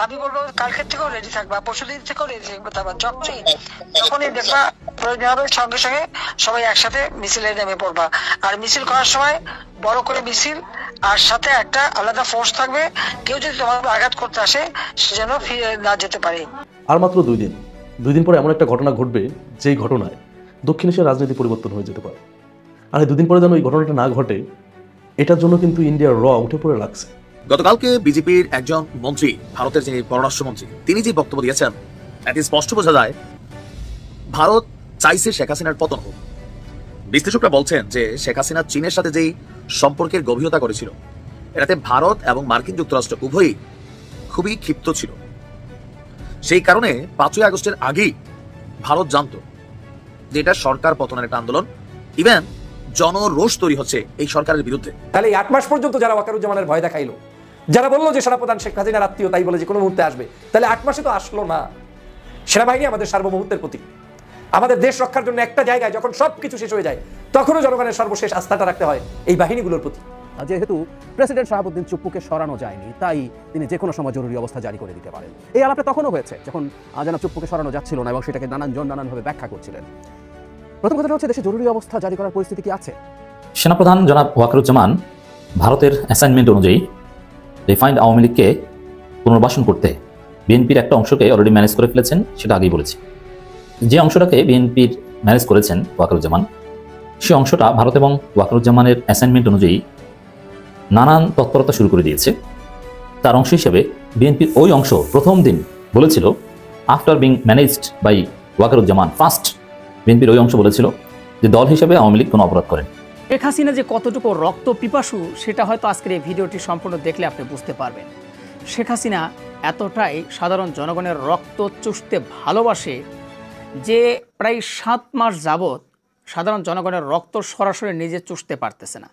আমি বলবো কালকের থেকেও রেডি থাকবা, পরশুদিন থেকেও রেডি থাকবে। তারপর যখনই দেখবা প্রয়োজন হবে সঙ্গে সঙ্গে সবাই একসাথে মিছিলে নেমে পড়বা। আর মিছিল করার সময় বড় করে মিছিল, আর সাথে একটা আলাদা ফোর্স থাকবে, কেউ যদি তোমার আঘাত করতে আসে সে যেন ফিরে না যেতে পারে। আর মাত্র 2 দিন পরে এমন একটা ঘটনা ঘটবে যেই ঘটনায় দক্ষিণ এশিয়ার রাজনীতি পরিবর্তন হয়ে যেতে পারে। আর এই 2 দিন পরে যেন এই ঘটনাটা না ঘটে, এটার জন্য কিন্তু ইন্ডিয়ার উঠে পড়ে লাগছে। গতকালকে বিজেপির একজন মন্ত্রী, ভারতের যিনি পররাষ্ট্রমন্ত্রী, তিনি যে বক্তব্য দিয়েছেন এটি স্পষ্ট বোঝা যায় ভারত চাইছে শেখ হাসিনার পতন হোক। বিশ্লেষকরা বলছেন যে শেখ হাসিনা চীনের সাথে যেই সম্পর্কের গভীরতা করেছিল, এটাতে ভারত এবং মার্কিন যুক্তরাষ্ট্র উভয়ই খুবই ক্ষিপ্ত ছিল। সেই কারণে 5ই আগস্টের আগেই ভারত জানত যে এটা সরকার পতনের একটা আন্দোলন, ইভেন জনরোষ তৈরি হচ্ছে এই সরকারের বিরুদ্ধে। তাহলে এই 8 মাস পর্যন্ত যারা ওয়াকারুজ্জামানের ভয় দেখাইলো, যারা বললো যে সেনাপ্রধান শেখ হাসিনার আত্মীয় তাই বলে যে কোনো মুহূর্তে আসবে, তাহলে 8 মাসে তো আসলো না। সেনাবাহিনী আমাদের সার্বভৌমত্বের প্রতীক। আমাদের দেশ রক্ষার জন্য একটা জায়গায় যখন সবকিছু শেষ হয়ে যায়, তখনও জনগণের সর্বশেষ আস্থাটা রাখতে হয় এই বাহিনীগুলোর প্রতি। যেহেতু প্রেসিডেন্ট শাহাবুদ্দিন চুপ্পুকে সরানো যায়নি, তাই তিনি যে কোনো সময় জরুরি অবস্থা জারি করে দিতে পারেন। এই আলাপটা তখনও হয়েছে যখন জনাব চুপ্পুকে সরানো যাচ্ছিল না এবং সেটাকে নানানভাবে ব্যাখ্যা করছিলেন। প্রথম কথাটা হচ্ছে, দেশে জরুরি অবস্থা জারি করার পরিস্থিতি কি আছে? সেনাপ্রধান জনাব ওয়াকারুজ্জামান ভারতের অ্যাসাইনমেন্ট অনুযায়ী রিফাইন্ড আওয়ামী লীগকে পুনর্বাসন করতে বিএনপির একটা অংশকে অলরেডি ম্যানেজ করে ফেলেছেন, সেটা আগেই বলেছি। যে অংশটাকে বিএনপির ম্যানেজ করেছেন ওয়াকারুজ্জামান, সেই অংশটা ভারত এবং ওয়াকারুজ্জামানের অ্যাসাইনমেন্ট অনুযায়ী নানান তৎপরতা শুরু করে দিয়েছে। তার অংশ হিসেবে বিএনপির ওই অংশ প্রথম দিন বলেছিল, after being managed by Wakeruzzaman first, বিএনপির ওই অংশ বলেছিল যে দল হিসেবে আওয়ামী লীগ কোনো অপরাধ করেন। শেখ হাসিনা যে কতটুকু রক্ত পিপাসু সেটা হয়তো আজকের এই ভিডিওটি সম্পূর্ণ দেখলে আপনি বুঝতে পারবেন। শেখ হাসিনা এতটাই সাধারণ জনগণের রক্ত চুষতে ভালোবাসে যে প্রায় 7 মাস যাবৎ সাধারণ জনগণের রক্ত সরাসরি নিজে চুষতে পারতেছে না।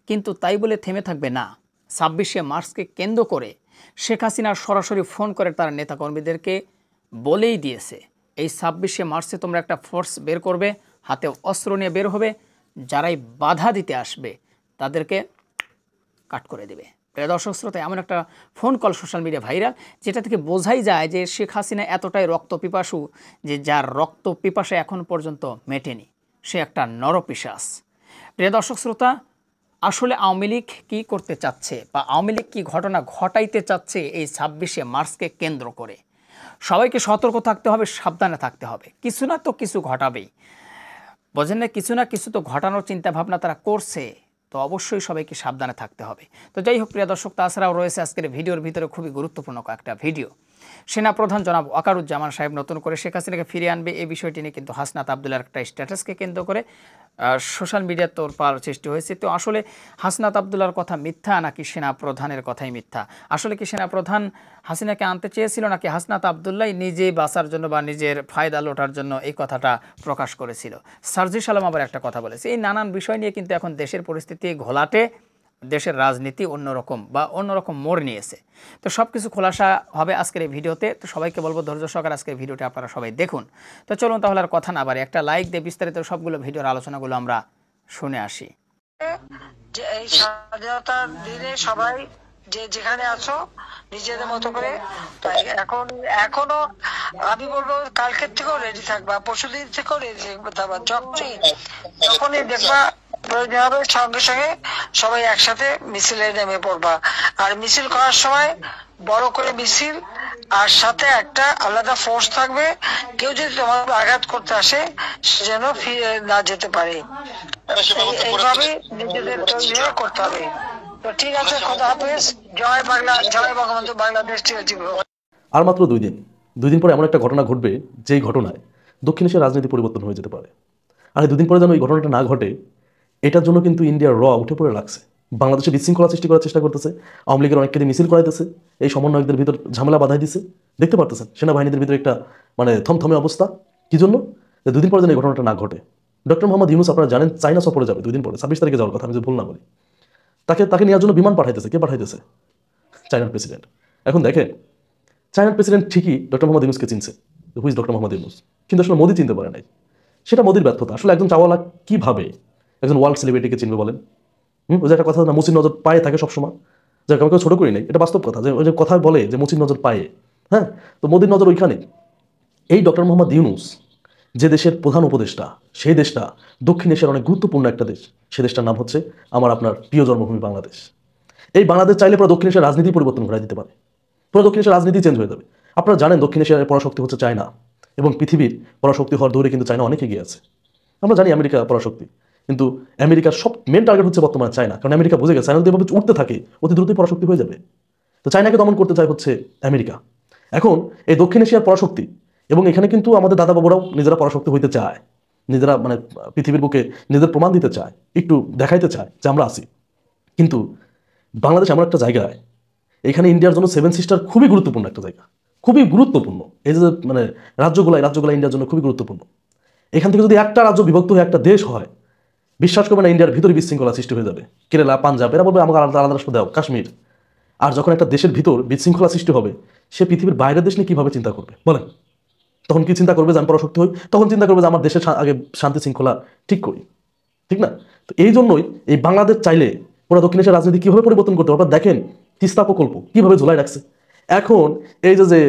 কিন্তু তাই বলে থেমে থাকবে না। 26শে মার্চকে কেন্দ্র করে শেখ হাসিনা সরাসরি ফোন করে তার নেতাকর্মীদেরকে বলেই দিয়েছে, এই 26শে মার্চে তোমরা একটা ফোর্স বের করবে, হাতে অস্ত্র নিয়ে বের হবে, যারাই বাধা দিতে আসবে তাদেরকে কাট করে দেবে। প্রিয় দর্শক শ্রোতা, এমন একটা phone call social media viral, যেটা থেকে বোঝাই যায় যে শেখ হাসিনা এতটাই রক্ত পিপাসু যে যার রক্ত পিপাসা এখন পর্যন্ত মেটেনি, সে একটা নরপিশাচ। প্রিয় দর্শক শ্রোতা, আসলে আওয়ামী লীগ কী করতে চাচ্ছে বা আওয়ামী লীগ কী ঘটনা ঘটাইতে চাচ্ছে এই 26শে মার্চকে কেন্দ্র করে, সবাইকে সতর্ক থাকতে হবে, সাবধানে থাকতে হবে। কিছু না তো কিছু ঘটাবেই, বোঝেন না, কিছু না কিছু তো ঘটানোর চিন্তাভাবনা তারা করছে, তো অবশ্যই সবাইকে সাবধানে থাকতে হবে। তো যাই হোক প্রিয় দর্শক, তাছাড়াও রয়েছে আজকের ভিডিওর ভিতরে খুবই গুরুত্বপূর্ণ কয়েকটা ভিডিও। সেনাপ্রধান জনাব ওয়াকারুজ্জামান সাহেব নতুন করে শেখ হাসিনাকে ফিরিয়ে আনবে, এই বিষয়টি নিয়ে কিন্তু হাসনাত আবদুল্লাহর একটা স্ট্যাটাসকে কেন্দ্র করে সোশ্যাল মিডিয়ার তোলপাড় সৃষ্টি হয়েছে। তো আসলে হাসনাত আবদুল্লাহর কথা মিথ্যা নাকি সেনাপ্রধানের কথাই মিথ্যা? আসলে কি সেনাপ্রধান হাসিনাকে আনতে চেয়েছিল নাকি হাসনাত আবদুল্লাহ নিজে বাঁচার জন্য বা নিজের ফায়দা লোটার জন্য এই কথাটা প্রকাশ করেছিল? সার্জিস আলম আবার একটা কথা বলেছে। এই নানান বিষয় নিয়ে কিন্তু এখন দেশের পরিস্থিতি ঘোলাটে, দেশের রাজনীতি অন্যরকম মোড় নিয়েছে। তো সব কিছু খোলাসা হবে আজকের এই ভিডিওতে। তো সবাইকে বলবো ধৈর্য সহকারে আজকের ভিডিওটি আপনারা সবাই দেখুন। তো চলুন তাহলে আর কথা না বাড়ি, একটা লাইক দিয়ে বিস্তারিত সবগুলো ভিডিওর আলোচনাগুলো আমরা শুনে আসি। যে এই স্বাধীনতার দিনে সবাই যে যেখানে আছো নিজেদের মতো করে, তাই এখনো আমি বলবো কালকের থেকেও রেডি থাকবা, পরশুদিন থেকেও রেডি থাকবে। তারপর যখনই দেখবা প্রয়োজন হবে সঙ্গে সঙ্গে সবাই একসাথে মিছিলে নেমে পড়বা। আর মিছিল করার সময় বড় করে মিছিল, আর সাথে একটা আলাদা ফোর্স থাকবে, কেউ যদি তোমার আঘাত করতে আসে সে যেন ফিরে না যেতে পারে। এইভাবে নিজেদের তৈরি করতে হবে। তো ঠিক আছে, খোদা হাফেজ, জয় বাংলা, জয় বঙ্গবন্ধু, বাংলাদেশ চিরজীবী হোক। আর মাত্র 2 দিন পরে এমন একটা ঘটনা ঘটবে যেই ঘটনায় দক্ষিণ এশিয়ার রাজনীতি পরিবর্তন হয়ে যেতে পারে। আর এই 2 দিন পরে যেন এই ঘটনাটা না ঘটে, এটার জন্য কিন্তু ইন্ডিয়ার উঠে পড়ে লাগছে। বাংলাদেশে বিশৃঙ্খলা সৃষ্টি করার চেষ্টা করতেছে, আওয়ামী লীগের অনেককে দিয়ে মিছিল করাইতেছে, এই সমন্বয়কদের ভিতর ঝামেলা বাধাই দিছে। দেখতে পারতেছেন সেনাবাহিনীদের ভিতরে একটা থমথমে অবস্থা। কি জন্য? যে 2 দিন পরে যেন এই ঘটনাটা না ঘটে। ডক্টর মোহাম্মদ ইউনূস আপনারা জানেন চায়না সফরে যাবে 2 দিন পরে, 26 তারিখে যাওয়ার কথা, আমি যদি ভুল না বলি। তাকে নেওয়ার জন্য বিমান পাঠাইতেছে। কে পাঠাইতেছে? চায়নার প্রেসিডেন্ট। এখন দেখেন, চায়নার প্রেসিডেন্ট ঠিকই ডক্টর মোহাম্মদ ইউনূসকে চিনছে, হুইজ ডক্টর মোহাম্মদ ইউনূস, কিন্তু আসলে মোদি চিনতে পারে নাই। সেটা মোদির ব্যর্থতা। আসলে একজন চাওয়ালা কিভাবে একজন ওয়ার্ল্ড সেলিব্রিটিকে চিনবে বলেন? ওই যে একটা কথা না, মুচির নজর পায়ে থাকে সবসময়, যে কাউকে ছোট করি নাই, এটা বাস্তব কথা। যে ওই যে কথা বলে যে মুচির নজর পায়ে, হ্যাঁ, তো মোদির নজর ওইখানে। এই ডক্টর মোহাম্মদ ইউনূস যে দেশের প্রধান উপদেষ্টা, সেই দেশটা দক্ষিণ এশিয়ার অনেক গুরুত্বপূর্ণ একটা দেশ। সে দেশটার নাম হচ্ছে আমার আপনার প্রিয় জন্মভূমি বাংলাদেশ। এই বাংলাদেশ চাইলে পুরো দক্ষিণ এশিয়ার রাজনীতি পরিবর্তন করে দিতে পারে, পুরো দক্ষিণ এশিয়ার রাজনীতি চেঞ্জ হয়ে যাবে। আপনারা জানেন দক্ষিণ এশিয়ার পরাশক্তি হচ্ছে চায়না, এবং পৃথিবীর পরাশক্তি হওয়ার দৌড়ে কিন্তু চায়না অনেক এগিয়ে আছে। আমরা জানি আমেরিকা পরাশক্তি, কিন্তু আমেরিকার সব মেন টার্গেট হচ্ছে বর্তমানে চায়না, কারণ আমেরিকা বুঝে গেছে চায়না যদি এভাবে উঠতে থাকে অতি দ্রুতই পরাশক্তি হয়ে যাবে। তো চায়নাকে দমন করতে চায় হচ্ছে আমেরিকা। এখন এই দক্ষিণ এশিয়ার পরাশক্তি, এবং এখানে কিন্তু আমাদের দাদা বাবুরাও নিজেরা পরাশক্তি হইতে চায়, নিজেরা মানে পৃথিবীর বুকে নিজেদের প্রমাণ দিতে চায়, একটু দেখাইতে চায় যে আমরা আছি। কিন্তু বাংলাদেশ এমন একটা জায়গায়, এখানে ইন্ডিয়ার জন্য সেভেন সিস্টার খুবই গুরুত্বপূর্ণ একটা জায়গা, খুবই গুরুত্বপূর্ণ। এই যে মানে রাজ্যগুলো ইন্ডিয়ার জন্য খুবই গুরুত্বপূর্ণ। এখান থেকে যদি একটা রাজ্য বিভক্ত হয়ে একটা দেশ হয়, বিশ্বাস করবে না, ইন্ডিয়ার ভিতরে বিশৃঙ্খলা সৃষ্টি হয়ে যাবে। কেরালা, পাঞ্জাব, এরা বলবে আমাকে আলাদা আলাদা রাষ্ট্র দাও, কাশ্মীর। আর যখন একটা দেশের ভিতর বিশৃঙ্খলা সৃষ্টি হবে, সে পৃথিবীর বাইরের দেশ নিয়ে কীভাবে চিন্তা করবে বলেন? তখন কি চিন্তা করবে যে আমি পরাশক্তি হই? তখন চিন্তা করবে যে আমার দেশের আগে শান্তি শৃঙ্খলা ঠিক করি, ঠিক না? তো এই জন্যই এই বাংলাদেশ চাইলে পুরো দক্ষিণ এশিয়ার রাজনীতি কীভাবে পরিবর্তন করতে হবে। আপনারা দেখেন তিস্তা প্রকল্প কীভাবে ঝোলাই রাখছে। এখন এই যে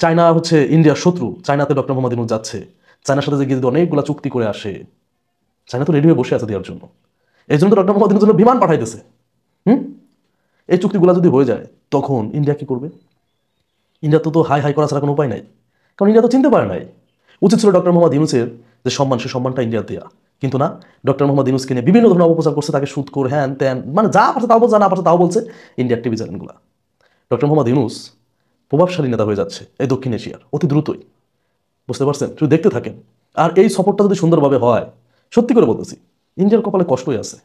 চায়না হচ্ছে ইন্ডিয়ার শত্রু, চায়নাতে ডক্টর মোহাম্মদ ইউনূস যাচ্ছে, চায়নার সাথে যে গিয়ে যদি অনেকগুলো চুক্তি করে আসে, চায়না তো রেডি হয়ে বসে আছে দেওয়ার জন্য। এই জন্য তো ডক্টর মোহাম্মদ ইউনূস জন্য বিমান পাঠাইতেছে। এই চুক্তিগুলো যদি হয়ে যায়, তখন ইন্ডিয়া কি করবে? ইন্ডিয়া তো হাই হাই করা ছাড়া কোনো উপায় নাই, কারণ ইন্ডিয়া তো চিনতে পারে নাই। উচিত ছিল ডক্টর মোহাম্মদ ইউনূসের যে সম্মান, সে সম্মানটা ইন্ডিয়া দেওয়া, কিন্তু না। ডক্টর মোহাম্মদ ইউনূসকে নিয়ে বিভিন্ন ধরনের অপপ্রচার করছে, তাকে সুদ করে হ্যান ত্যান, মানে যা পারছে তাও বলছে, না পারছে তাও বলছে ইন্ডিয়ার টিভি চ্যানেলগুলো। ডক্টর মোহাম্মদ ইউনূস প্রভাবশালী নেতা হয়ে যাচ্ছে এই দক্ষিণ এশিয়ার অতি দ্রুতই, বুঝতে পারছেন? শুধু দেখতে থাকেন। আর এই সফরটা যদি সুন্দরভাবে হয়, সত্যি করে বলতেছি, ইন্ডিয়ার কপালে কষ্টই আছে।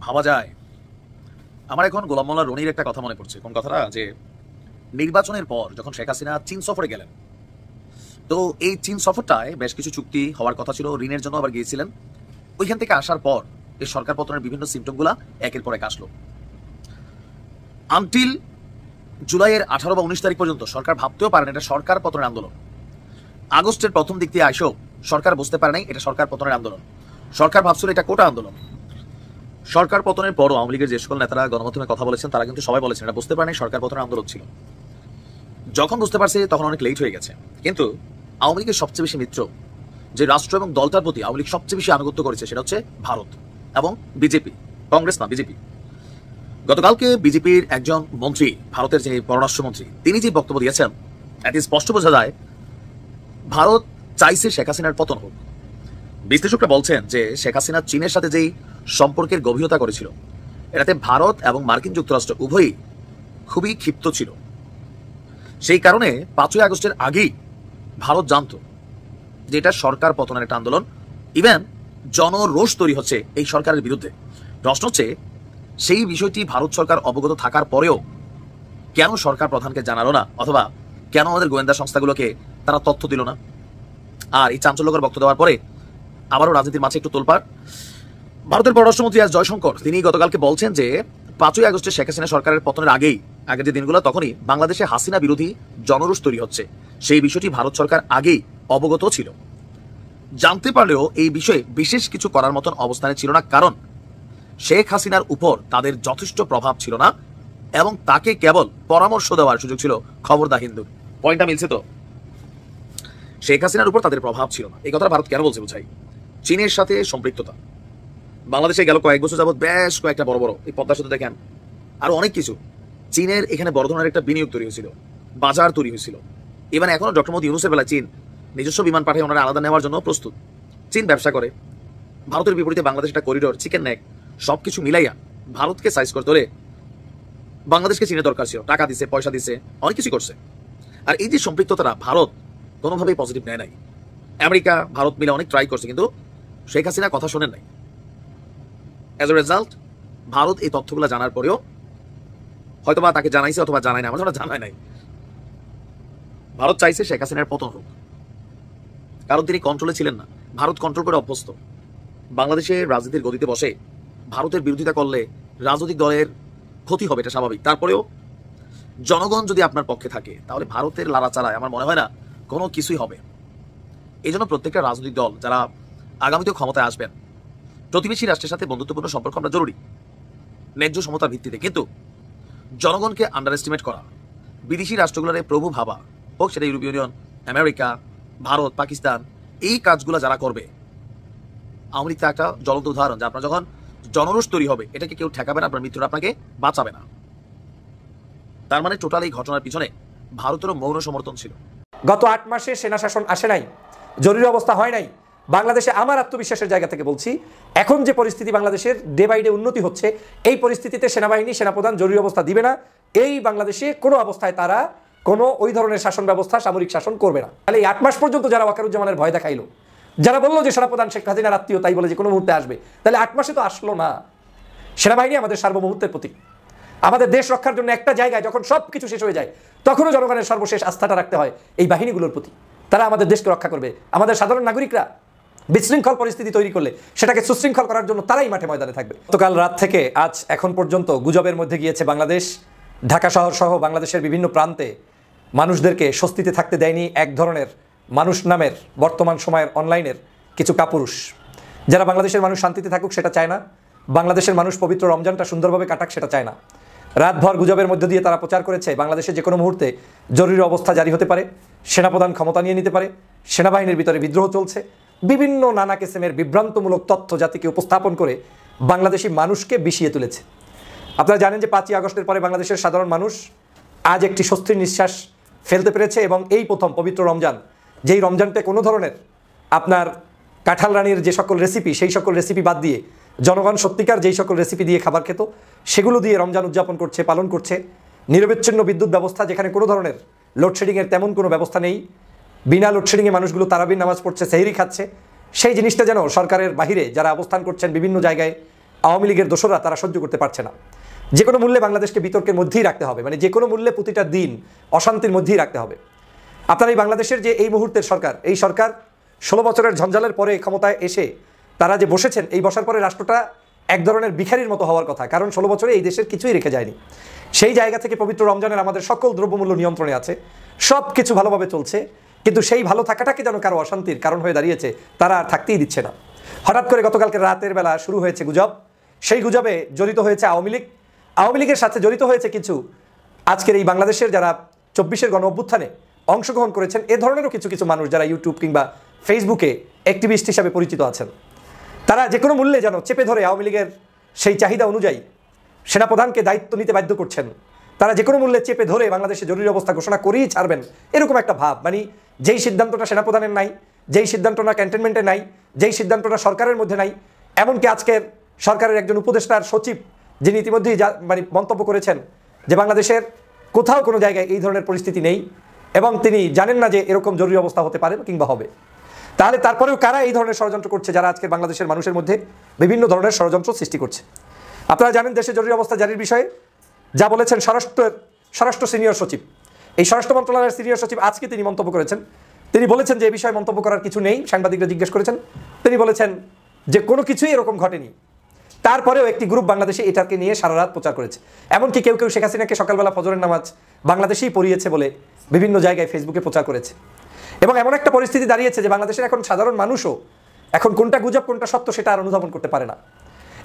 ভাবা যায়। আমার এখন গোলাম মোল্লা রনির একটা কথা মনে পড়ছে। কোন কথাটা? যে নির্বাচনের পর যখন শেখ হাসিনা চীন সফরে গেলেন, তো এই চীন সফরটায় বেশ কিছু চুক্তি হওয়ার কথা ছিল, ঋণের জন্য আবার গিয়েছিলেন। ওইখান থেকে আসার পর এই সরকার পতনের বিভিন্ন সিমটমগুলা একের পর এক আসলো। আনটিল জুলাইয়ের 18 বা 19 তারিখ পর্যন্ত সরকার ভাবতেও পারেন এটা সরকার পতনের আন্দোলন। আগস্টের প্রথম দিক দিয়ে আইসো সরকার বুঝতে পারে নাই এটা সরকার পতনের আন্দোলন। সরকার ভাবছিল এটা কোটা আন্দোলন। সরকার পতনের পরও আওয়ামী লীগের যে সকল নেতারা গণমাধ্যমে কথা বলেছেন, তারা কিন্তু সবাই বলেছেন এটা বুঝতে পারেনি সরকার পতনের আন্দোলন ছিল। যখন বুঝতে পারছে তখন অনেক লেট হয়ে গেছে। কিন্তু আওয়ামী লীগের সবচেয়ে বেশি মিত্র, যে রাষ্ট্র এবং দলটার প্রতি আওয়ামী লীগ সবচেয়ে বেশি আনুগত্য করেছে, সেটা হচ্ছে ভারত এবং বিজেপি, কংগ্রেস না বিজেপি। গতকালকে বিজেপির একজন মন্ত্রী, ভারতের যে পররাষ্ট্রমন্ত্রী, তিনি যে বক্তব্য দিয়েছেন, এটি স্পষ্ট বোঝা যায় ভারত চাইছে শেখ হাসিনার পতন হোক। বিশ্লেষকরা বলছেন যে শেখ হাসিনা চীনের সাথে যেই সম্পর্কের গভীরতা করেছিল, এটাতে ভারত এবং মার্কিন যুক্তরাষ্ট্র উভয়ই খুবই ক্ষিপ্ত ছিল। সেই কারণে 5ই আগস্টের আগেই ভারত জানত যে এটা সরকার পতনের একটা আন্দোলন। ইভেন জনরোষ তৈরি হচ্ছে এই সরকারের বিরুদ্ধে। প্রশ্ন হচ্ছে সেই বিষয়টি ভারত সরকার অবগত থাকার পরেও কেন সরকার প্রধানকে জানালো না, অথবা কেন আমাদের গোয়েন্দা সংস্থাগুলোকে তারা তথ্য দিল না। আর এই চাঞ্চল্যকর বক্তব্য দেওয়ার পরে আবারও রাজনীতির মাঝে একটু তোলপাড়। ভারতের পররাষ্ট্রমন্ত্রী এস জয়শঙ্কর তিনি গতকালকে বলছেন যে 5ই আগস্টে শেখ হাসিনা সরকারের পতনের আগের যে দিনগুলো, তখনই বাংলাদেশে হাসিনা বিরোধী জনরোষ তৈরি হচ্ছে। সেই বিষয়টি ভারত সরকার আগেই অবগত ছিল, জানতে পারলেও এই বিষয়ে বিশেষ কিছু করার মতন অবস্থানে ছিল না, কারণ শেখ হাসিনার উপর তাদের যথেষ্ট প্রভাব ছিল না এবং তাকে কেবল পরামর্শ দেওয়ার সুযোগ ছিল খবরদার হিন্দুর। পয়েন্টটা মিলছে তো? শেখ হাসিনার উপর তাদের প্রভাব ছিল না। এই কথাটা ভারত কেন বলছে বুঝাই। চীনের সাথে সম্পৃক্ততা, বাংলাদেশে গেল কয়েক বছর যাবৎ বেশ কয়েকটা বড় বড়, এই পদ্মা সেতু দেখেন, আরো অনেক কিছু, চীনের এখানে বড় ধরনের একটা বিনিয়োগ তৈরি হয়েছিল, বাজার তৈরি হয়েছিল। এবার এখনো ডক্টর মোহাম্মদ ইউনূসের বেলায় চীন নিজস্ব বিমান পাঠায় ওনারা আলাদা নেওয়ার জন্য প্রস্তুত। চীন ব্যবসা করে। ভারতের বিপরীতে বাংলাদেশ একটা করিডোর, চিকেন নেক, সবকিছু মিলাইয়া ভারতকে সাইজ করতে হলে বাংলাদেশকে চীনের দরকার ছিল। টাকা দিছে, পয়সা দিছে, অনেক কিছু করছে। আর এই যে সম্পৃক্ততাটা ভারত কোনোভাবেই পজিটিভ নেয় নাই। আমেরিকা ভারত মিলে অনেক ট্রাই করছে, কিন্তু শেখ হাসিনা কথা শোনেন নাই। অ্যাজ এ রেজাল্ট ভারত এই তথ্যগুলো জানার পরেও হয়তোবা তাকে জানাইছে অথবা জানায় না, আমার জানায় নাই। ভারত চাইছে শেখ হাসিনার পতন হোক, কারণ তিনি কন্ট্রোলে ছিলেন না। ভারত কন্ট্রোল করে অভ্যস্ত। বাংলাদেশের রাজনীতির গতিতে বসে ভারতের বিরোধিতা করলে রাজনৈতিক দলের ক্ষতি হবে, এটা স্বাভাবিক। তারপরেও জনগণ যদি আপনার পক্ষে থাকে, তাহলে ভারতের লাড়া চালায় আমার মনে হয় না কোনো কিছুই হবে। এই জন্য প্রত্যেকটা রাজনৈতিক দল যারা আগামীতেও ক্ষমতায় আসবেন, প্রতিবেশী রাষ্ট্রের সাথে বন্ধুত্বপূর্ণ সম্পর্ক আমরা জরুরি, ন্যায্য সমতার ভিত্তিতে। কিন্তু জনগণকে আন্ডার এস্টিমেট করা, বিদেশি রাষ্ট্রগুলোর প্রভু ভাবা, হোক সেটা ইউরোপীয় ইউনিয়ন, আমেরিকা, ভারত, পাকিস্তান, এই কাজগুলো যারা করবে, আওয়ামী লীগ একটা জ্বলন্ত উদাহরণ যে আপনার যখন জনরোষ তৈরি হবে এটাকে কেউ ঠেকাবে না, আপনার মৃত্যুটা আপনাকে বাঁচাবে না। তার মানে টোটাল এই ঘটনার পিছনে ভারতেরও মৌন সমর্থন ছিল। গত 8 মাসে সেনা শাসন আসে নাই, জরুরি অবস্থা হয় নাই। বাংলাদেশে আমার আত্মবিশ্বাসের জায়গা থেকে বলছি, এখন যে পরিস্থিতি বাংলাদেশের ডে বাই ডে উন্নতি হচ্ছে, এই পরিস্থিতিতে সেনাবাহিনী, সেনাপ্রধান জরুরি অবস্থা দিবে না। এই বাংলাদেশে কোনো অবস্থায় তারা কোনো ওই ধরনের শাসন ব্যবস্থা, সামরিক শাসন করবে না। তাহলে এই 8 মাস পর্যন্ত যারা ওয়াকারুজ্জামানের ভয় দেখাইলো, যারা বললো যে সেনাপ্রধান শেখ হাসিনার আত্মীয় তাই বলে যে কোনো মুহূর্তে আসবে, তাহলে 8 মাসে তো আসলো না। সেনাবাহিনী আমাদের সার্বভৌমত্বের প্রতীক। আমাদের দেশ রক্ষার জন্য একটা জায়গায় যখন সব কিছু শেষ হয়ে যায়, তখনও জনগণের সর্বশেষ আস্থাটা রাখতে হয় এই বাহিনীগুলোর প্রতি। তারা আমাদের দেশকে রক্ষা করবে। আমাদের সাধারণ নাগরিকরা বিশৃঙ্খল পরিস্থিতি তৈরি করলে সেটাকে সুশৃঙ্খল করার জন্য তারাই মাঠে ময়দানে থাকবে। গতকাল রাত থেকে আজ এখন পর্যন্ত গুজবের মধ্যে গিয়েছে বাংলাদেশ। ঢাকা শহর সহ বাংলাদেশের বিভিন্ন প্রান্তে মানুষদেরকে স্বস্তিতে থাকতে দেয়নি এক ধরনের মানুষ নামের বর্তমান সময়ের অনলাইনের কিছু কাপুরুষ, যারা বাংলাদেশের মানুষ শান্তিতে থাকুক সেটা চায় না, বাংলাদেশের মানুষ পবিত্র রমজানটা সুন্দরভাবে কাটাক সেটা চায় না। রাতভর গুজবের মধ্য দিয়ে তারা প্রচার করেছে বাংলাদেশে যে কোনো মুহূর্তে জরুরি অবস্থা জারি হতে পারে, সেনাপ্রধান ক্ষমতা নিয়ে নিতে পারে, সেনাবাহিনীর ভিতরে বিদ্রোহ চলছে, বিভিন্ন নানা কিসিমের বিভ্রান্তমূলক তথ্য জাতিকে উপস্থাপন করে বাংলাদেশি মানুষকে বিষিয়ে তুলেছে। আপনারা জানেন যে 5ই আগস্টের পরে বাংলাদেশের সাধারণ মানুষ আজ একটি স্বস্তির নিঃশ্বাস ফেলতে পেরেছে, এবং এই প্রথম পবিত্র রমজান, যেই রমজানটা কোনো ধরনের আপনার কাঁঠাল রানীর যে সকল রেসিপি, সেই সকল রেসিপি বাদ দিয়ে জনগণ সত্যিকার যেই সকল রেসিপি দিয়ে খাবার খেত সেগুলো দিয়ে রমজান উদযাপন করছে, পালন করছে। নিরবিচ্ছিন্ন বিদ্যুৎ ব্যবস্থা, যেখানে কোনো ধরনের লোডশেডিংয়ের তেমন কোনো ব্যবস্থা নেই, বিনা লোডশেডিংয়ে মানুষগুলো তারাবির নামাজ পড়ছে, সেহরি খাচ্ছে। সেই জিনিসটা যেন সরকারের বাহিরে যারা অবস্থান করছেন বিভিন্ন জায়গায় আওয়ামী লীগের দোসররা তারা সহ্য করতে পারছে না। যে কোনো মূল্যে বাংলাদেশকে বিতর্কের মধ্যেই রাখতে হবে, মানে যে কোনো মূল্যে প্রতিটা দিন অশান্তির মধ্যেই রাখতে হবে। আপনার এই বাংলাদেশের যে এই মুহূর্তের সরকার, এই সরকার 16 বছরের ঝঞ্ঝালের পরে ক্ষমতায় এসে তারা যে বসেছেন, এই বসার পরে রাষ্ট্রটা এক ধরনের ভিখারির মতো হওয়ার কথা, কারণ 16 বছরে এই দেশের কিছুই রেখে যায়নি। সেই জায়গা থেকে পবিত্র রমজানের আমাদের সকল দ্রব্যমূল্য নিয়ন্ত্রণে আছে, সব কিছু ভালোভাবে চলছে, কিন্তু সেই ভালো থাকাটাকে যেন কারো অশান্তির কারণ হয়ে দাঁড়িয়েছে, তারা আর থাকতেই দিচ্ছে না। হঠাৎ করে গতকালকে রাতের বেলা শুরু হয়েছে গুজব, সেই গুজবে জড়িত হয়েছে আওয়ামী লীগ, আওয়ামী লীগের সাথে জড়িত হয়েছে কিছু আজকের এই বাংলাদেশের যারা 24-এর গণ অভ্যুত্থানে অংশগ্রহণ করেছেন, এ ধরনেরও কিছু কিছু মানুষ যারা ইউটিউব কিংবা ফেসবুকে অ্যাক্টিভিস্ট হিসাবে পরিচিত আছেন। তারা যে কোনো মূল্যে যেন চেপে ধরে আওয়ামী লীগের সেই চাহিদা অনুযায়ী সেনাপ্রধানকে দায়িত্ব নিতে বাধ্য করছেন। তারা যে কোনো মূল্যে চেপে ধরে বাংলাদেশে জরুরি অবস্থা ঘোষণা করেই ছাড়বেন, এরকম একটা ভাব। মানে যেই সিদ্ধান্তটা সেনাপ্রধানের নাই, যেই সিদ্ধান্তটা ক্যান্টনমেন্টে নাই, যেই সিদ্ধান্তটা সরকারের মধ্যে নাই, এমনকি আজকের সরকারের একজন উপদেষ্টার সচিব যিনি ইতিমধ্যেই মানে মন্তব্য করেছেন যে বাংলাদেশের কোথাও কোনো জায়গায় এই ধরনের পরিস্থিতি নেই, এবং তিনি জানেন না যে এরকম জরুরি অবস্থা হতে পারে কিংবা হবে। তাহলে তারপরেও কারা এই ধরনের ষড়যন্ত্র করছে, যারা আজকের বাংলাদেশের মানুষের মধ্যে বিভিন্ন ধরনের ষড়যন্ত্র সৃষ্টি করছে? আপনারা জানেন দেশে জরুরি অবস্থা জারির বিষয়ে যা বলেছেন স্বরাষ্ট্র সিনিয়র সচিব, এই স্বরাষ্ট্র মন্ত্রণালয়ের সিনিয়র সচিব আজকে তিনি মন্তব্য করেছেন। তিনি বলেছেন যে এই বিষয়ে মন্তব্য করার কিছু নেই, সাংবাদিকরা জিজ্ঞেস করেছেন, তিনি বলেছেন যে কোনো কিছুই এরকম ঘটেনি। তারপরেও একটি গ্রুপ বাংলাদেশে এটাকে নিয়ে সারা রাত প্রচার করেছে, এমনকি কেউ কেউ শেখ হাসিনাকে সকালবেলা ফজরের নামাজ বাংলাদেশেই পড়িয়েছে বলে বিভিন্ন জায়গায় ফেসবুকে প্রচার করেছে। এবং এমন একটা পরিস্থিতি দাঁড়িয়েছে যে বাংলাদেশের এখন সাধারণ মানুষও এখন কোনটা গুজব কোনটা সত্য সেটা আর অনুধাবন করতে পারে না।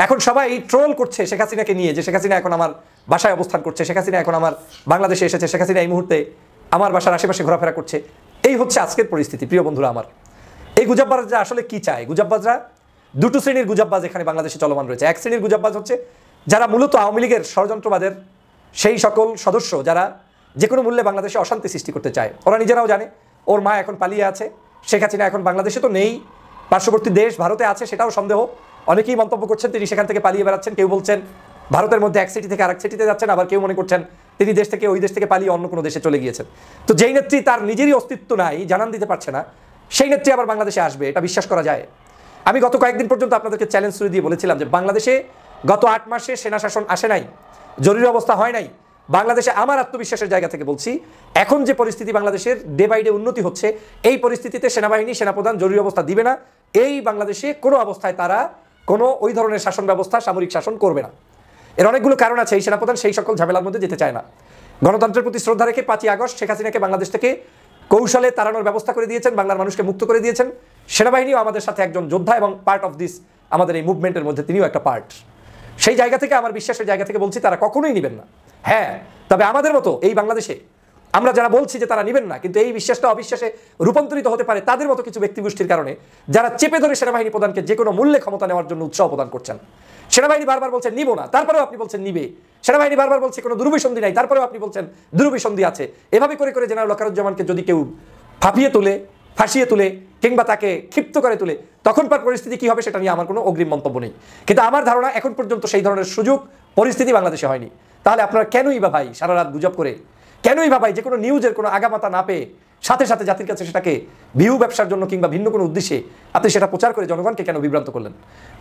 এখন সবাই ট্রোল করছে শেখ হাসিনাকে নিয়ে, যে শেখ হাসিনা এখন আমার বাসায় অবস্থান করছে, শেখ হাসিনা এখন আমার বাংলাদেশে এসেছে, শেখ হাসিনা এই মুহূর্তে আমার বাসার আশেপাশে ঘোরাফেরা করছে। এই হচ্ছে আজকের পরিস্থিতি। প্রিয় বন্ধুরা আমার, এই গুজববাজরা আসলে কি চায়? গুজববাজরা দুটো শ্রেণীর গুজববাজ এখানে বাংলাদেশে চলমান রয়েছে। এক শ্রেণীর গুজববাজ হচ্ছে যারা মূলত আওয়ামী লীগের ষড়যন্ত্রবাদের সেই সকল সদস্য যারা যে কোনো মূল্যে বাংলাদেশে অশান্তি সৃষ্টি করতে চায়। ওরা নিজেরাও জানে ওর মা এখন পালিয়ে আছে, শেখ হাসিনা এখন বাংলাদেশে তো নেই, পার্শ্ববর্তী দেশ ভারতে আছে, সেটাও সন্দেহ। অনেকেই মন্তব্য করছেন তিনি সেখান থেকে পালিয়ে বেড়াচ্ছেন, কেউ বলছেন ভারতের মধ্যে এক সিটি থেকে আরেক সিটিতে যাচ্ছেন, আবার কেউ মনে করছেন তিনি দেশ থেকে ওই দেশ থেকে পালিয়ে অন্য কোনো দেশে চলে গিয়েছেন। তো যেই নেত্রী তার নিজেরই অস্তিত্ব নাই, জানান দিতে পারছে না, সেই নেত্রী আবার বাংলাদেশে আসবে, এটা বিশ্বাস করা যায়? আমি গত কয়েকদিন পর্যন্ত আপনাদেরকে চ্যালেঞ্জ শুরু দিয়ে বলেছিলাম যে বাংলাদেশে গত 8 মাসে সেনা শাসন আসে নাই, জরুরি অবস্থা হয় নাই। বাংলাদেশে আমার আত্মবিশ্বাসের জায়গা থেকে বলছি, এখন যে পরিস্থিতি বাংলাদেশের ডে বাই ডে উন্নতি হচ্ছে, এই পরিস্থিতিতে সেনাবাহিনী, সেনাপ্রধান জরুরি অবস্থা দিবে না। এই বাংলাদেশে কোনো অবস্থায় তারা কোনো ওই ধরনের শাসন ব্যবস্থা, সামরিক শাসন করবে না। এর অনেকগুলো কারণ আছে। এই সেনাপ্রধান সেই সকল ঝামেলার মধ্যে যেতে চায় না। গণতন্ত্রের প্রতি শ্রদ্ধা রেখে 5ই আগস্ট শেখ হাসিনাকে বাংলাদেশ থেকে কৌশলে তাড়ানোর ব্যবস্থা করে দিয়েছেন, বাংলার মানুষকে মুক্ত করে দিয়েছেন। সেনাবাহিনীও আমাদের সাথে একজন যোদ্ধা এবং পার্ট অফ দিস আমাদের এই মুভমেন্টের মধ্যে তিনিও একটা পার্ট। সেই জায়গা থেকে আমার বিশ্বাসের জায়গা থেকে বলছি তারা কখনোই নেবেন না। হ্যাঁ, তবে আমাদের মতো এই বাংলাদেশে আমরা যারা বলছি যে তারা নেবেন না, কিন্তু এই বিশ্বাসটা অবিশ্বাসে রূপান্তরিত হতে পারে তাদের মতো কিছু ব্যক্তিগোষ্ঠীর কারণে, যারা চেপে ধরে সেনাবাহিনী প্রধানকে যে কোনো মূল্যে ক্ষমতা নেওয়ার জন্য উৎসাহ প্রদান করছেন। সেনাবাহিনী বারবার বলছে নিব না, তারপরেও আপনি বলছেন নিবে। সেনাবাহিনী বারবার বলছে কোনো দুরভিসন্ধি নাই, তারপরেও আপনি বলছেন দুরভিসন্ধি আছে। এভাবে করে করে জেনারেল ওয়াকারুজ্জামানকে যদি কেউ ফাঁপিয়ে তোলে, ফাঁসিয়ে তুলে, কিংবা তাকে ক্ষিপ্ত করে তুলে, তখনকার পরিস্থিতি কি হবে সেটা নিয়ে আমার কোনো অগ্রিম মন্তব্য নেই। কিন্তু আমার ধারণা এখন পর্যন্ত সেই ধরনের সুযোগ পরিস্থিতি বাংলাদেশে হয়নি। তাহলে আপনারা কেনই বা ভাই সারা রাত গুজব করে, কেনই বা ভাই যে কোনো নিউজের কোনো আগামাতা না পেয়ে সাথে সাথে জাতির কাছে সেটাকে ভিউ ব্যবসার জন্য কিংবা ভিন্ন কোনো উদ্দেশ্যে আপনি সেটা প্রচার করে জনগণকে কেন বিভ্রান্ত করলেন?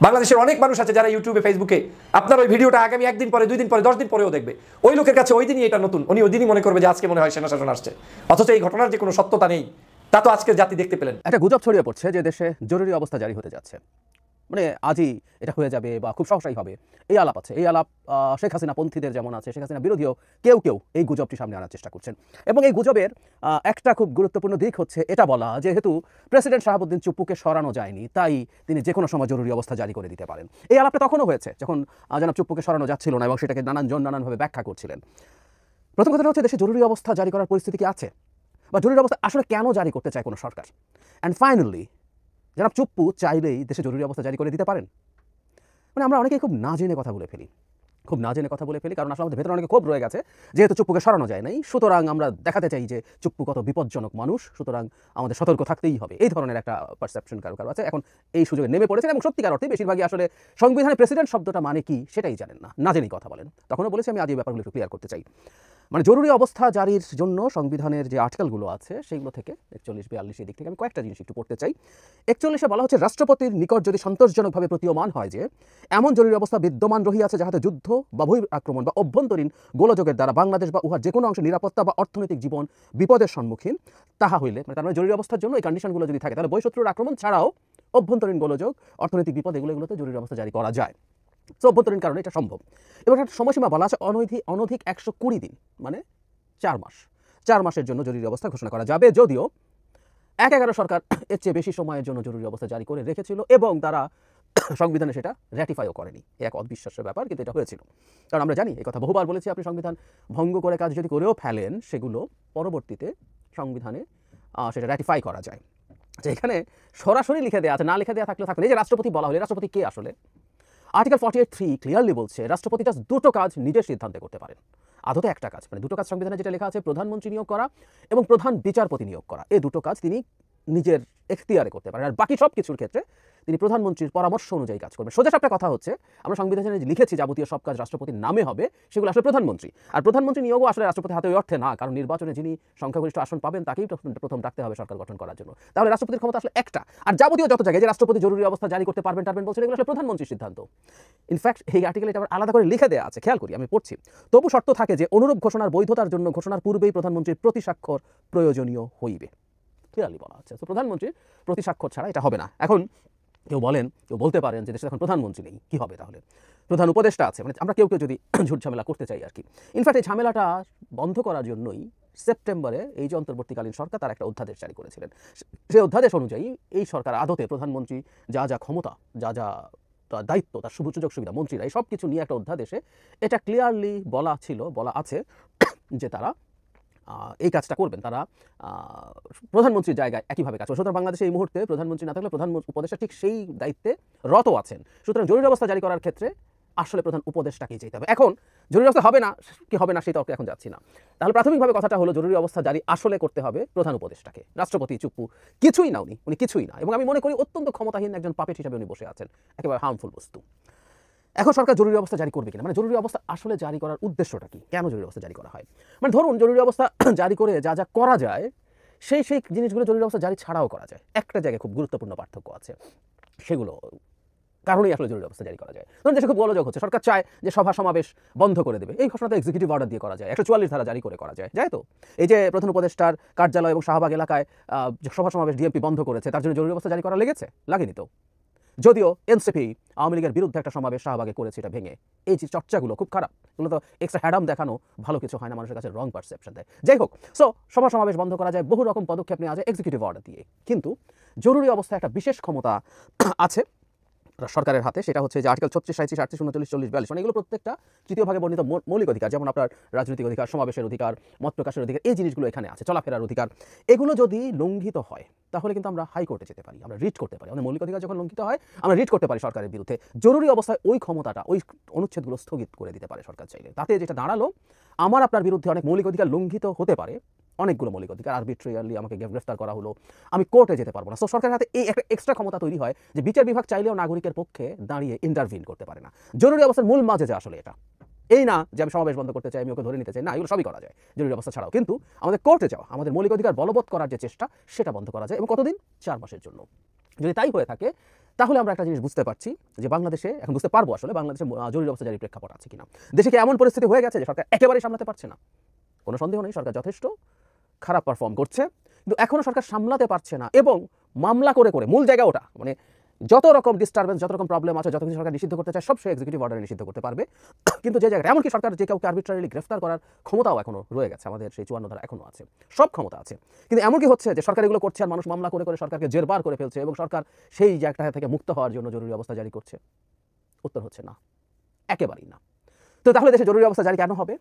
বাংলাদেশের অনেক মানুষ আছে যারা ইউটিউবে, ফেসবুকে আপনার ওই ভিডিওটা আগামী 1 দিন পরে, 2 দিন পরে, 10 দিন পরেও দেখবে। ওই লোকের কাছে ওই দিনই এটা নতুন, উনি ওই দিনই মনে করবে যে আজকে মনে হয় সেনা শাসন আসছে, অথচ এই ঘটনার যে কোনো সত্যতা নেই তা তো আজকে জাতি দেখতে পেলেন। একটা গুজব ছড়িয়ে পড়ছে যে দেশে জরুরি অবস্থা জারি হতে যাচ্ছে, মানে আজই এটা হয়ে যাবে বা খুব সহসাই হবে, এই আলাপ আছে। এই আলাপ শেখ হাসিনা পন্থীদের যেমন আছে, শেখ হাসিনা বিরোধীও কেউ কেউ এই গুজবটি সামনে আনার চেষ্টা করছেন। এবং এই গুজবের একটা খুব গুরুত্বপূর্ণ দিক হচ্ছে এটা বলা, যেহেতু প্রেসিডেন্ট শাহাবুদ্দিন চুপ্পুকে সরানো যায়নি, তাই তিনি যে কোনো সময় জরুরি অবস্থা জারি করে দিতে পারেন। এই আলাপটা তখনও হয়েছে যখন জনাব চুপ্পুকে সরানো যাচ্ছিল না এবং সেটাকে নানানভাবে ব্যাখ্যা করছিলেন। প্রথম কথাটা হচ্ছে দেশে জরুরি অবস্থা জারি করার পরিস্থিতি কি আছে, বা জরুরি অবস্থা আসলে কেন জারি করতে চায় কোনো সরকার। অ্যান্ড ফাইনালি জনাব চুপ্পু চাইলেই দেশে জরুরি অবস্থা জারি করে দিতে পারেন। মানে আমরা অনেকেই খুব না জেনে কথা বলে ফেলি, কারণ আসলে আমাদের ভেতরে অনেকে ক্ষোভ রয়ে গেছে, যেহেতু চুপ্পুকে সরানো যায় নাই, সুতরাং আমরা দেখাতে চাই যে চুপ্পু কত বিপজ্জনক মানুষ, সুতরাং আমাদের সতর্ক থাকতেই হবে। এই ধরনের একটা পারসেপশন কারো আছে। এখন এই সুযোগে নেমে পড়েছেন এবং সত্যিকার অর্থে বেশিরভাগই আসলে সংবিধানে প্রেসিডেন্ট শব্দটা মানে কি সেটাই জানেন না জেনেই কথা বলেন। তখনও বলেছি আমি আজ এই ব্যাপারগুলো একটু ক্লিয়ার করতে চাই। মানে জরুরি অবস্থা জারির জন্য সংবিধানের যে আর্টিকেলগুলো আছে সেগুলো থেকে 41-42 এই দিক থেকে আমি কয়েকটা জিনিস একটু পড়তে চাই। 41-এ বলা হচ্ছে, রাষ্ট্রপতির নিকট যদি সন্তোষজনকভাবে প্রতীয়মান হয় যে এমন জরুরি অবস্থা বিদ্যমান রহিয়াছে যাহাতে যুদ্ধ বা বহির আক্রমণ বা অভ্যন্তরীণ গোলযোগের দ্বারা বাংলাদেশ বা উহার যে কোনো অংশে নিরাপত্তা বা অর্থনৈতিক জীবন বিপদের সম্মুখীন, তাহা হইলে, মানে তার মানে জরুরি অবস্থার জন্য এই কন্ডিশনগুলো যদি থাকে, তাহলে বহিঃশত্রুর আক্রমণ ছাড়াও অভ্যন্তরীণ গোলযোগ, অর্থনৈতিক বিপদ, এগুলোতে জরুরি অবস্থা জারি করা যায়। তো অভ্যন্তরীণ কারণে এটা সম্ভব। এবার একটা সময়সীমা বলা আছে অনধিক 120 দিন, মানে 4 মাস। 4 মাসের জন্য জরুরি অবস্থা ঘোষণা করা যাবে, যদিও 1/11 সরকার এর চেয়ে বেশি সময়ের জন্য জরুরি অবস্থা জারি করে রেখেছিল এবং তারা সংবিধানে সেটা র্যাটিফাইও করেনি। এক অবিশ্বাস্য ব্যাপার, কিন্তু এটা হয়েছিল। কারণ আমরা জানি, এই কথা বহুবার বলেছি, আপনি সংবিধান ভঙ্গ করে কাজ যদি করেও ফেলেন, সেগুলো পরবর্তীতে সংবিধানে সেটা র্যাটিফাই করা যায়। যে এখানে সরাসরি লিখে দেওয়া আছে, না লিখে দেওয়া থাকলে থাকলে এই যে রাষ্ট্রপতি বলা হলে, রাষ্ট্রপতি কে আসলে? আর্টিকেল 48(3) ক্লিয়ারলি বলছে রাষ্ট্রপতি জাস্ট দুটো কাজ নিজের সিদ্ধান্তে করতে পারেন। আদতে একটা কাজ, মানে দুটো কাজ সংবিধানে যেটা লেখা আছে, প্রধানমন্ত্রী নিয়োগ করা এবং প্রধান বিচারপতি নিয়োগ করা। এই দুটো কাজ তিনি নিজের এখতিয়ারে করতে পারেন। আর বাকি সব কিছুর ক্ষেত্রে তিনি প্রধানমন্ত্রীর পরামর্শ অনুযায়ী কাজ করবেন। সোজা একটা কথা হচ্ছে, আমরা সংবিধানে লিখেছি যাবতীয় সব কাজ রাষ্ট্রপতির নামে হবে, সেগুলো আসলে প্রধানমন্ত্রী। আর প্রধানমন্ত্রী নিয়োগও আসলে রাষ্ট্রপতির হাতে ওই অর্থে না, কারণ নির্বাচনে যিনি সংখ্যাগরিষ্ঠ আসন পাবেন তাকেই প্রথম ডাকতে হবে সরকার গঠন করার জন্য। তাহলে রাষ্ট্রপতির ক্ষমতা আসলে একটা। আর যাবতীয় যত জায়গায় যে রাষ্ট্রপতি জরুরি অবস্থা জারি করতে পারবেন বলছেন, এগুলো আসলে প্রধানমন্ত্রীর সিদ্ধান্ত। ইনফ্যাক্ট এই আর্টিকেলে এটা আবার আলাদা করে লিখে দেওয়া আছে, খেয়াল করি, আমি পড়ছি। তবু শর্ত থাকে যে অনুরূপ ঘোষণার বৈধতার জন্য ঘোষণার পূর্বেই প্রধানমন্ত্রীর প্রতি স্বাক্ষর প্রয়োজনীয় হইবে। ক্লিয়ারলি বলা আছে। তো প্রধানমন্ত্রীর প্রতি স্বাক্ষর ছাড়া এটা হবে না। এখন কেউ বলতে পারেন যে দেশে এখন প্রধানমন্ত্রী নেই, কি হবে তাহলে? প্রধান উপদেষ্টা আছে। মানে আমরা কেউ যদি ঝুট ঝামেলা করতে চাই আর কি। ইনফ্যাক্ট এই ঝামেলাটা বন্ধ করার জন্যই সেপ্টেম্বরে এই যে অন্তর্বর্তীকালীন সরকার তার একটা অধ্যাদেশ জারি করেছিলেন। সেই অধ্যাদেশ অনুযায়ী এই সরকার আদতে প্রধানমন্ত্রী যা যা ক্ষমতা, যা যা তার দায়িত্ব, তার সুযোগ সুবিধা, মন্ত্রীরা এই সব কিছু নিয়ে একটা অধ্যাদেশে এটা ক্লিয়ারলি বলা আছে যে তারা এই কাজটা করবেন। তারা প্রধানমন্ত্রীর জায়গায় একইভাবে কাজ করবে। সুতরাং বাংলাদেশে এই মুহূর্তে প্রধানমন্ত্রী না থাকলে প্রধান উপদেষ্টা ঠিক সেই দায়িত্বে রত আছেন। সুতরাং জরুরি অবস্থা জারি করার ক্ষেত্রে আসলে প্রধান উপদেষ্টাকেই যেতে হবে। এখন জরুরি অবস্থা হবে না কি হবে না সেই তর্কে এখন যাচ্ছি না। তাহলে প্রাথমিকভাবে কথাটা হলো, জরুরি অবস্থা জারি আসলে করতে হবে প্রধান উপদেষ্টাকে। রাষ্ট্রপতি চুপ্পু কিছুই না, উনি কিছুই না। এবং আমি মনে করি অত্যন্ত ক্ষমতাহীন একজন পাপেট হিসাবে উনি বসে আছেন, একেবারে হার্মফুল বস্তু। এখন সরকার জরুরি অবস্থা জারি করবে কিনা, মানে জরুরি অবস্থা আসলে জারি করার উদ্দেশ্যটা কি, কেন জরুরি অবস্থা জারি করা হয়? মানে ধরুন জরুরি অবস্থা জারি করে যা যা করা যায় সেই জিনিসগুলো জরুরি অবস্থা জারি ছাড়াও করা যায়। একটা জায়গায় খুব গুরুত্বপূর্ণ পার্থক্য আছে, সেগুলো কারণেই আসলে জরুরি অবস্থা জারি করা যায়। ধরুন দেশে খুব গোলযোগ হচ্ছে, সরকার চায় যে সভা সমাবেশ বন্ধ করে দেবে, এই ঘোষণাটা এক্সিকিউটিভ অর্ডার দিয়ে করা যায়, 144 ধারা জারি করে করা যায়। তো এই যে প্রধান উপদেষ্টার কার্যালয় এবং শাহবাগ এলাকায় সভা সমাবেশ ডিএমপি বন্ধ করেছে, তার জন্য জরুরি অবস্থা জারি করা লাগেনি তো। যদিও এনসিপি আওয়ামী লীগের বিরুদ্ধে একটা সমাবেশ শাহবাগে করেছে, এটা ভেঙে। এই যে চর্চাগুলো খুব খারাপ, এগুলো তো এক্সট্রা হ্যাডাম দেখানো, ভালো কিছু হয় না, মানুষের কাছে রং পারসেপশন দেয়। যাই হোক, সভা সমাবেশ বন্ধ করা যায়, বহু রকম পদক্ষেপ নেওয়া যায় এক্সিকিউটিভ অর্ডার দিয়ে। কিন্তু জরুরি অবস্থায় একটা বিশেষ ক্ষমতা আছে, সরকারের হাতে, সেটা হচ্ছে যে আর্টিকেল 36, 37, 38, 39, 40, 42, মানে এগুলো প্রত্যেকটা তৃতীয় ভাগে বর্ণিত মৌলিক অধিকার, যেমন আপনার রাজনৈতিক অধিকার, সমাবেশের অধিকার, মত প্রকাশের অধিকার, এই জিনিসগুলো এখানে আছে, চলাফেরার অধিকার। এগুলো যদি লঙ্ঘিত হয় তাহলে কিন্তু আমরা হাইকোর্টে যেতে পারি, আমরা রিট করতে পারি। আমাদের মৌলিক অধিকার যখন লঙ্ঘিত হয় আমরা রিট করতে পারি সরকারের বিরুদ্ধে। জরুরি অবস্থায় ওই ক্ষমতাটা, ওই অনুচ্ছেদগুলো স্থগিত করে দিতে পারে সরকার চাইলে। তাতে যেটা দাঁড়ালো, আমার আপনার বিরুদ্ধে অনেক মৌলিক অধিকার লঙ্ঘিত হতে পারে, অনেকগুলো মৌলিক অধিকার, আরবিট্রিয়ারলি আমাকে গ্রেফতার করা হলো, আমি কোর্টে যেতে পারবো না। সো সরকারের হাতে এই একটা এক্সট্রা ক্ষমতা তৈরি হয় যে বিচার বিভাগ চাইলেও নাগরিকের পক্ষে দাঁড়িয়ে ইন্টারভিন করতে পারে না। জরুরি অবস্থার মূল মাঝে যে আসলে এটা এই না যে আমি সমাবেশ বন্ধ করতে চাই, আমি ওকে ধরে নিতে চাই, না, এগুলো সবই করা যায় জরুরি অবস্থা ছাড়াও। কিন্তু আমাদের কোর্টে যাওয়া, আমাদের মৌলিক অধিকার বলবৎ করার যে চেষ্টা, সেটা বন্ধ করা যায়। এবং কতদিন? 4 মাসের জন্য। যদি তাই হয়ে থাকে তাহলে আমরা একটা জিনিস বুঝতে পারছি যে বাংলাদেশে, এখন বুঝতে পারবো আসলে বাংলাদেশে জরুরি অবস্থা জারির প্রেক্ষাপট আছে কিনা। দেশে কি এমন পরিস্থিতি হয়ে গেছে যে সরকার একেবারেই সামলাতে পারছে না? কোনো সন্দেহ নেই, সরকার যথেষ্ট খারাপ পারফর্ম করছে, কিন্তু এখনও সরকার সামলাতে পারছে না। এবং মামলা করে করে, মূল জায়গা ওটা, মানে যত রকম ডিস্টারবেন্স, যত রকম প্রবলেম আছে, যত কিছু সরকার নিষিদ্ধ করতে চায় সব সে এক্সিকিউটিভ অর্ডারে নিষিদ্ধ করতে পারবে। কিন্তু যে জায়গাটা, এমনকি সরকার যে কাউকে আরবিট্রারিলি গ্রেফতার করার ক্ষমতাও এখনো রয়ে গেছে, আমাদের সেই 54 ধারা এখনো আছে, সব ক্ষমতা আছে। কিন্তু এমনকি হচ্ছে যে সরকার এগুলো করছে আর মানুষ মামলা করে করে সরকারকে জেরবার করে ফেলছে, এবং সরকার সেই জায়গাটা থেকে মুক্ত হওয়ার জন্য জরুরি অবস্থা জারি করছে। উত্তর হচ্ছে না, একেবারেই না। তো তাহলে দেশে জরুরি অবস্থা জারি কেন হবে?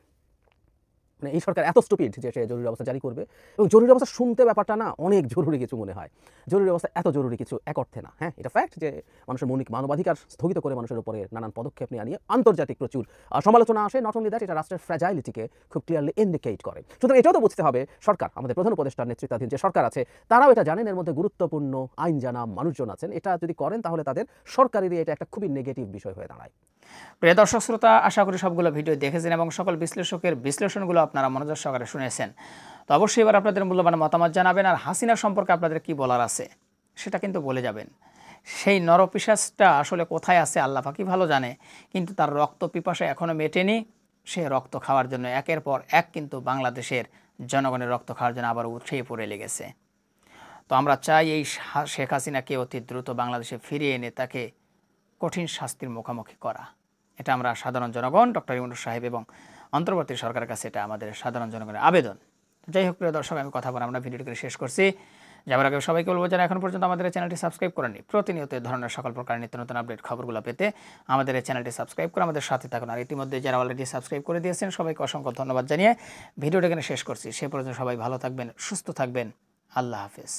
মানে এই সরকার এত স্টুপিড যে সে জরুরি অবস্থা জারি করবে। এবং জরুরি অবস্থা শুনতে ব্যাপারটা না অনেক জরুরি কিছু মনে হয়। জরুরি অবস্থা এত জরুরি কিছু এক অর্থে না। হ্যাঁ, এটা ফ্যাক্ট যে মানুষের মৌলিক মানবাধিকার স্থগিত করে মানুষের উপরে নানান পদক্ষেপ নেওয়া নিয়ে আন্তর্জাতিক প্রচুর সমালোচনা আসে। নট অনলি দ্যাট, এটা রাষ্ট্রের ফ্র্যাজাইলিটিকে খুব ক্লিয়ারলি ইন্ডিকেট করে। সুতরাং এটাও তো বুঝতে হবে সরকার, আমাদের প্রধান উপদেষ্টার নেতৃত্বাধীন যে সরকার আছে, তারাও এটা জানেন এর মধ্যে গুরুত্বপূর্ণ আইন জানা মানুষজন আছেন। এটা যদি করেন তাহলে তাদের সরকারেরই এটা একটা খুবই নেগেটিভ বিষয় হয়ে দাঁড়ায়। প্রিয় দর্শক শ্রোতা, আশা করি সবগুলো ভিডিও দেখেছেন এবং সকল বিশ্লেষকের বিশ্লেষণগুলো আপনারা মনোযোগ সহকারে শুনেছেন। তো অবশ্যই এবার আপনাদের মূল্যবান মতামত জানাবেন, আর হাসিনা সম্পর্কে আপনাদের কি বলার আছে সেটা কিন্তু বলে যাবেন। সেই নরপিশাচটা আসলে কোথায় আছে আল্লাহ পাকই ভালো জানে, কিন্তু তার রক্ত পিপাসা এখনও মেটেনি। সে রক্ত খাওয়ার জন্য একের পর এক কিন্তু বাংলাদেশের জনগণের রক্ত খাওয়ার জন্য আবার উঠেই পড়ে লেগেছে। তো আমরা চাই এই শেখ হাসিনাকে অতি দ্রুত বাংলাদেশে ফিরিয়ে এনে তাকে কঠিন শাস্তির মুখোমুখি করা। এটা আমরা সাধারণ জনগণ, ডক্টর ইউনূস সাহেব এবং অন্তর্বর্তী সরকারের কাছে এটা আমাদের সাধারণ জনগণের আবেদন। যাই হোক প্রিয় দর্শক, আমি কথা বলে আমরা ভিডিওটি শেষ করছি। যাবার আগে সবাইকে বলবো যারা এখন পর্যন্ত আমাদের চ্যানেলটি সাবস্ক্রাইব করেনি, প্রতিনিয়ত এই ধরনের সকল প্রকার নিত্য নতুন আপডেট খবরগুলো পেতে আমাদের এই চ্যানেলটি সাবস্ক্রাইব করে আমাদের সাথে থাকুন। আর ইতিমধ্যে যারা অলরেডি সাবস্ক্রাইব করে দিয়েছেন সবাইকে অসংখ্য ধন্যবাদ জানিয়ে ভিডিওটা এখানে শেষ করছি। সে পর্যন্ত সবাই ভালো থাকবেন, সুস্থ থাকবেন। আল্লাহ হাফেজ।